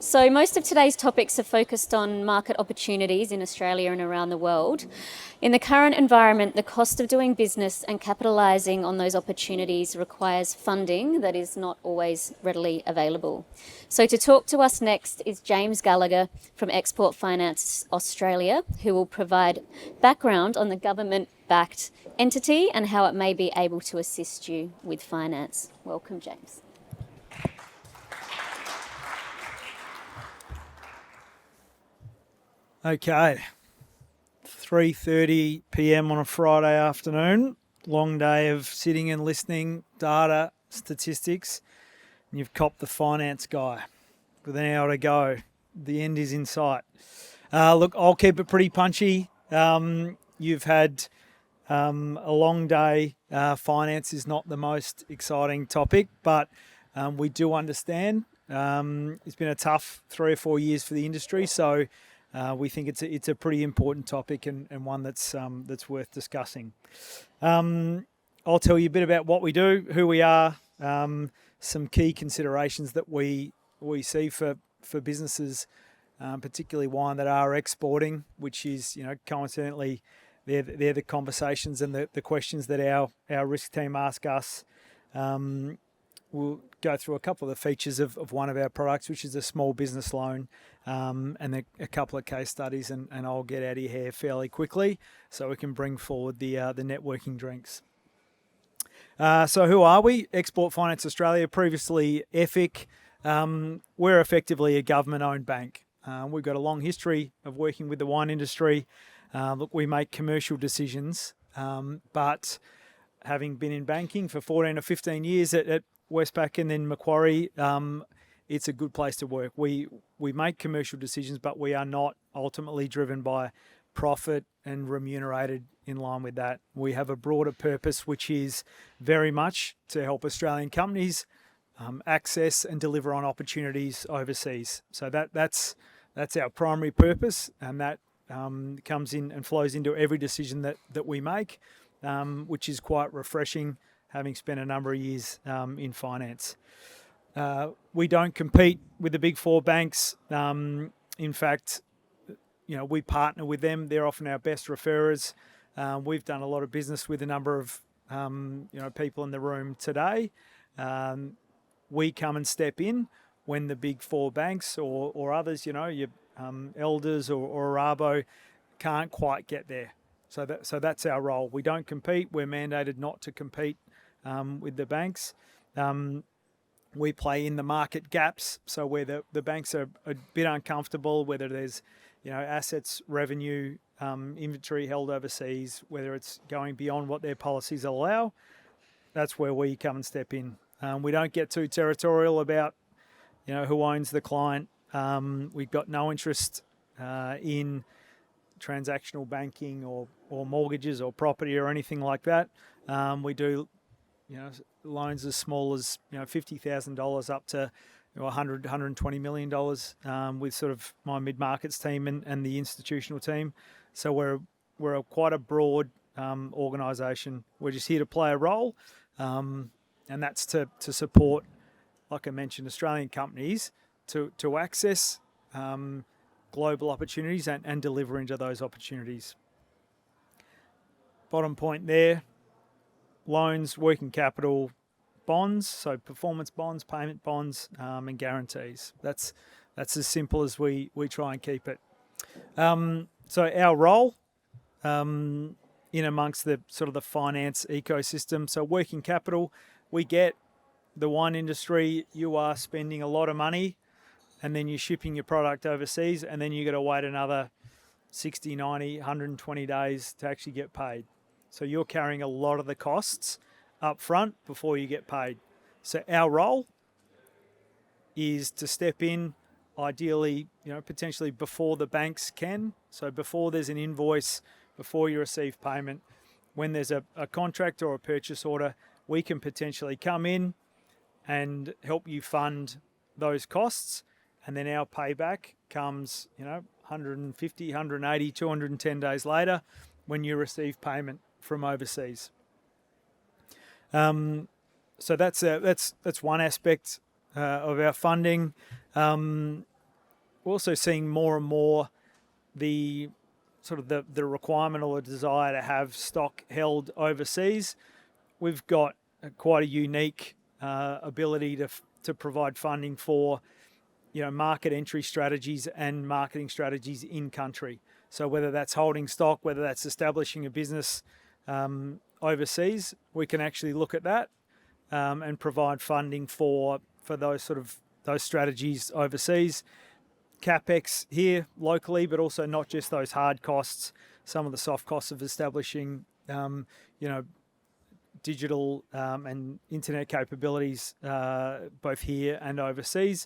So most of today's topics are focused on market opportunities in Australia and around the world. In the current environment, the cost of doing business and capitalising on those opportunities requires funding that is not always readily available. So to talk to us next is James Gallagher from Export Finance Australia, who will provide background on the government-backed entity and how it may be able to assist you with finance. Welcome, James. Okay, 3:30 p.m. on a Friday afternoon. Long day of sitting and listening, data, statistics, and you've copped the finance guy with an hour to go. The end is in sight. Look, I'll keep it pretty punchy. You've had a long day. Finance is not the most exciting topic, but we do understand. It's been a tough 3 or 4 years for the industry, so we think it's a pretty important topic and one that's worth discussing. I'll tell you a bit about what we do, who we are, some key considerations that we see for businesses, particularly one that are exporting, which is, coincidentally, they're the conversations and the questions that our risk team ask us. We'll go through a couple of the features of one of our products, which is a small business loan, and a couple of case studies, and I'll get out of your hair fairly quickly so we can bring forward the networking drinks. So who are we? Export Finance Australia, previously EFIC. We're effectively a government-owned bank. We've got a long history of working with the wine industry. Look, we make commercial decisions, but having been in banking for 14 or 15 years at Westpac and then Macquarie, it's a good place to work. We make commercial decisions, but we are not ultimately driven by profit and remunerated in line with that. We have a broader purpose, which is very much to help Australian companies access and deliver on opportunities overseas. So that's our primary purpose, and that comes in and flows into every decision that we make, which is quite refreshing, having spent a number of years in finance. We don't compete with the big four banks. In fact, we partner with them. They're often our best referrers. We've done a lot of business with a number of people in the room today. We come and step in when the big four banks or others, your Elders or Arabo, can't quite get there. So that's our role. We don't compete. We're mandated not to compete with the banks. We play in the market gaps, so where the banks are a bit uncomfortable, whether there's assets, revenue, inventory held overseas, whether it's going beyond what their policies allow, that's where we come and step in. We don't get too territorial about who owns the client. We've got no interest in transactional banking or mortgages or property or anything like that. We do loans as small as $50,000 up to $120 million with sort of my mid-markets team and the institutional team. So we're quite a broad organisation. We're just here to play a role, and that's to support, like I mentioned, Australian companies to access global opportunities and deliver into those opportunities. Bottom point there. Loans, working capital, bonds, so performance bonds, payment bonds, and guarantees. That's as simple as we try and keep it. So our role in amongst the sort of the finance ecosystem. So working capital, we get the wine industry. You are spending a lot of money, and then you're shipping your product overseas, and then you got to wait another 60, 90, 120 days to actually get paid. So you're carrying a lot of the costs up front before you get paid. So our role is to step in, ideally, potentially before the banks can. So before there's an invoice, before you receive payment, when there's a contract or a purchase order, we can potentially come in and help you fund those costs. And then our payback comes, 150, 180, 210 days later when you receive payment from overseas. So that's one aspect of our funding. we're also seeing more and more the sort of the requirement or the desire to have stock held overseas. We've got quite a unique ability to provide funding for market entry strategies and marketing strategies in country. So whether that's holding stock, whether that's establishing a business overseas, we can actually look at that and provide funding for those strategies overseas. CapEx here locally, but also not just those hard costs, some of the soft costs of establishing, digital and internet capabilities both here and overseas.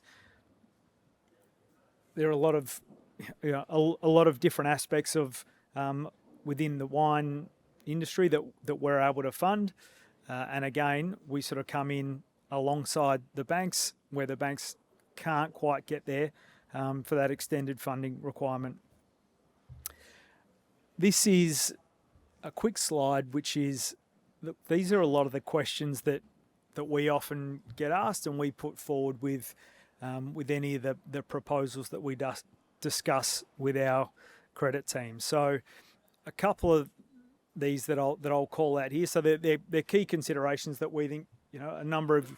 There are a lot of different aspects of within the wine industry that we're able to fund, and again, we sort of come in alongside the banks where the banks can't quite get there for that extended funding requirement. This is a quick slide, which is these are a lot of the questions that we often get asked and we put forward with any of the proposals that we discuss with our credit team. So a couple of these that I'll call out here. So they're key considerations that we think a number of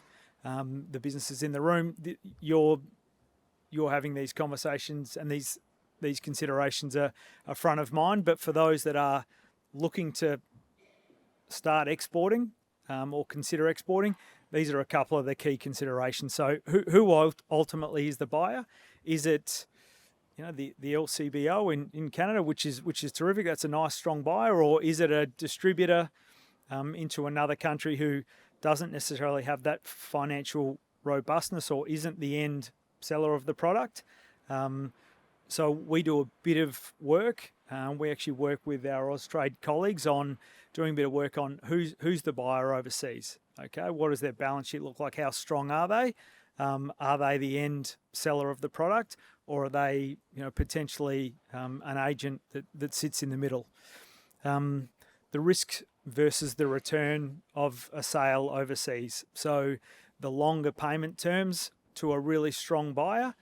the businesses in the room, you're having these conversations and these considerations are front of mind. But for those that are looking to start exporting or consider exporting, these are a couple of the key considerations. So who ultimately is the buyer? Is it the LCBO in Canada, which is terrific? That's a nice strong buyer. Or is it a distributor into another country who doesn't necessarily have that financial robustness or isn't the end seller of the product? So we do a bit of work. We actually work with our Austrade colleagues on doing a bit of work on who's the buyer overseas. Okay, what does their balance sheet look like? How strong are they? Are they the end seller of the product, or are they potentially an agent that sits in the middle? The risk versus the return of a sale overseas. So the longer payment terms to a really strong buyer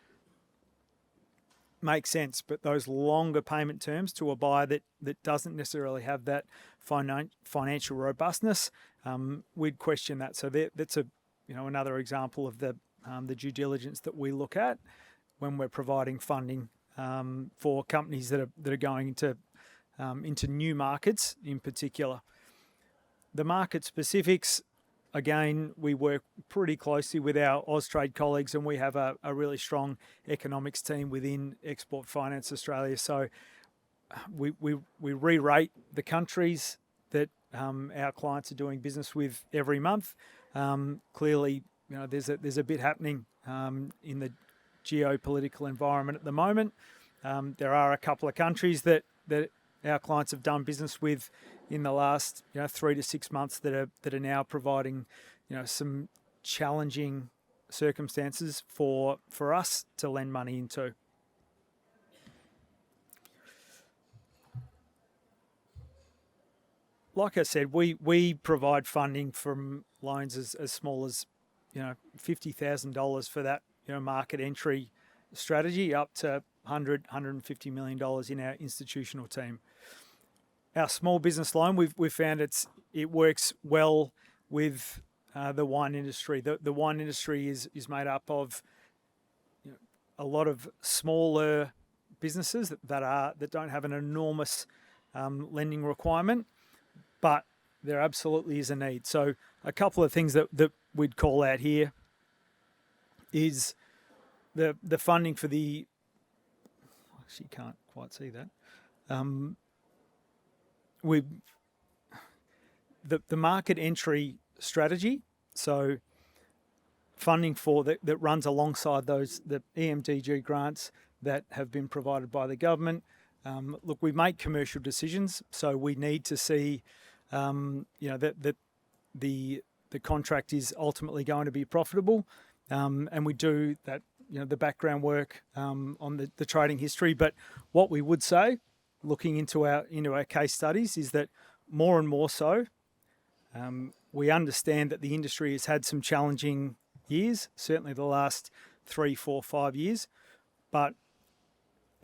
makes sense, but those longer payment terms to a buyer that doesn't necessarily have that financial robustness, we'd question that. So that's another example of the due diligence that we look at when we're providing funding for companies that are going into new markets in particular. The market specifics, again, we work pretty closely with our Austrade colleagues, and we have a really strong economics team within Export Finance Australia. So we re-rate the countries that our clients are doing business with every month. Clearly, there's a bit happening in the geopolitical environment at the moment. There are a couple of countries that our clients have done business with in the last 3 to 6 months that are now providing some challenging circumstances for us to lend money into. Like I said, we provide funding from loans as small as $50,000 for that market entry strategy, up to $150 million in our institutional team. Our small business loan, we've found it works well with the wine industry. The wine industry is made up of a lot of smaller businesses that don't have an enormous lending requirement, but there absolutely is a need. So a couple of things that we'd call out here is the funding for the. Actually, can't quite see that. The market entry strategy, so funding for that runs alongside the EMDG grants that have been provided by the government. Look, we make commercial decisions, so we need to see that the contract is ultimately going to be profitable, and we do that. The background work on the trading history. But what we would say, looking into our case studies, is that more and more so, we understand that the industry has had some challenging years, certainly the last 3, 4, 5 years. But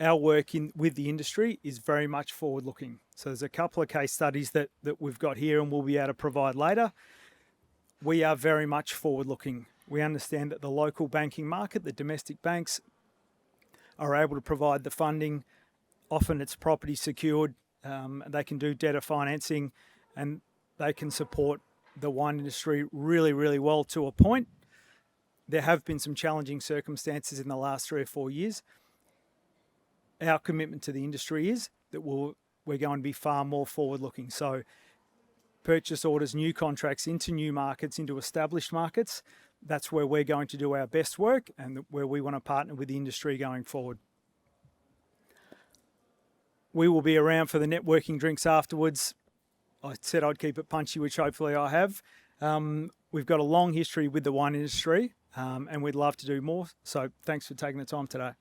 our work with the industry is very much forward-looking. So there's a couple of case studies that we've got here and we'll be able to provide later. We are very much forward-looking. We understand that the local banking market, the domestic banks, are able to provide the funding. Often it's property secured. They can do debtor financing and they can support the wine industry really, really well to a point. There have been some challenging circumstances in the last 3 or 4 years. Our commitment to the industry is that we're going to be far more forward-looking. So purchase orders, new contracts into new markets, into established markets, that's where we're going to do our best work and where we want to partner with the industry going forward. We will be around for the networking drinks afterwards. I said I'd keep it punchy, which hopefully I have. We've got a long history with the wine industry and we'd love to do more. So thanks for taking the time today.